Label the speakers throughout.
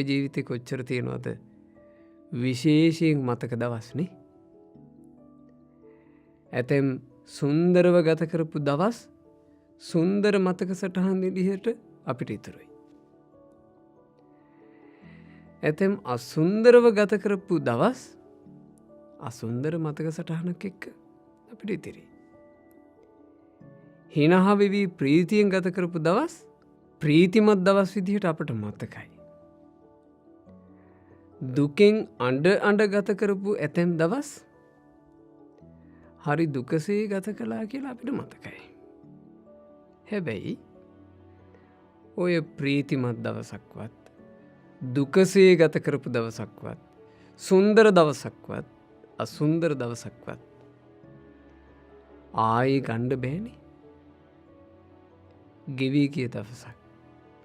Speaker 1: ජීවිතේ කොච්චර තියෙනවද විශේෂයෙන් මතක දවස්නේ. ඇතැම් සුන්දරව ගත කරපු දවස් සුන්දර මතක සටහන් විදිහට අපිට ඉතුරුයි. ඇතැම් අසුන්දරව ගත කරපු දවස් අසුන්දර මතක සටහනක් එක්ක අපිට ඉතිරි. හිනහා වෙවි ප්‍රීතියෙන් ගත කරපු දවස් ප්‍රීතිමත් දවස් විදිහට අපට මතකයි. දුකෙන් අඬ ගත කරපු ඇතැම් දවස් හරි දුකසේ ගත කළා කියලා අපිට මතකයි. හැබැයි ඔය ප්‍රීතිමත් දවසක්වත් දුකසේ ගත කරපු දවසක්වත් සුන්දර දවසක්වත් අසුන්දර දවසක්වත් ආයි ගණ්ඩ බෑනේ. ගෙවී කිය දවසක්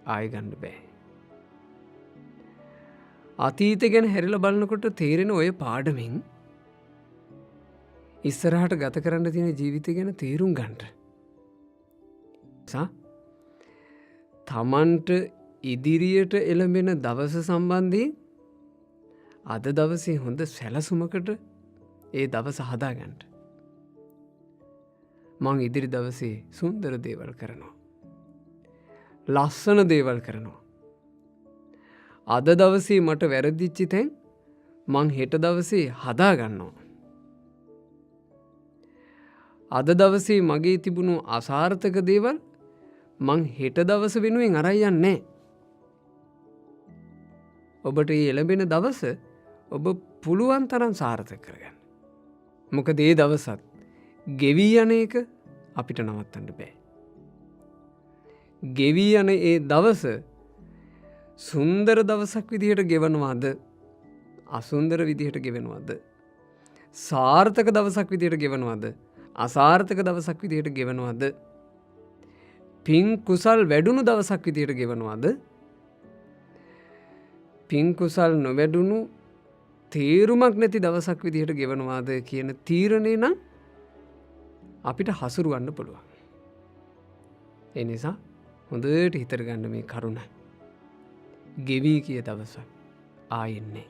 Speaker 1: ආයි ගණ්ඩ බෑ. අතීත ගැන හැරිල බලනකොට තේරෙන ඔය පාඩමින් ඉස්සරහට ගත කරන්න තියෙන ජීවිතය ගැන තේරුම් ගන්නට. තමන්ට ඉදිරියට එළඹෙන දවස සම්බන්ධයෙන් අද දවසේ හොඳ සැලසුමකට ඒ දවස හදාගන්නට. මං ඉදිරි දවසේ සුන්දර දේවල් කරනවා. ලස්සන දේවල් කරනවා. අද දවසේ මට වැරදිච්චි තැන් මං හෙට දවසේ හදාගන්නවා. අද දවසේ මගේ තිබුණු අසාර්ථක දේවල් මං හෙට දවස වෙනුවෙන් අරයන්නේ. ඔබට ඒ එළඹෙන දවස ඔබ පුළුවන් තරම් සාර්ථක කරගන්න. මොකද ඒ දවසත් ගෙවී යන එක අපිට නවත්තන්න බෑ. ගෙවී යන ඒ දවස සුන්දර දවසක් විදිහට ගෙවනවාද අසුන්දර විදිහට ගෙවෙනවාද සාර්ථක දවසක් විදිහට ගෙවනවාද අසාර්ථක දවසක් විදිහට ගෙවනවාද පින් කුසල් වැඩුණු දවසක් විදිහට ගෙවනවාද පින් කුසල් නොවැඩුණු තේරුමක් නැති දවසක් විදිහට ගෙවනවාද කියන තීරණය නම් අපිට හසුරුවන්න පුළුවන්. ඒ නිසා හොඳට හිතර ගන්න මේ කරුණ ගෙවී කිය දවසක් ආයෙන්නේ.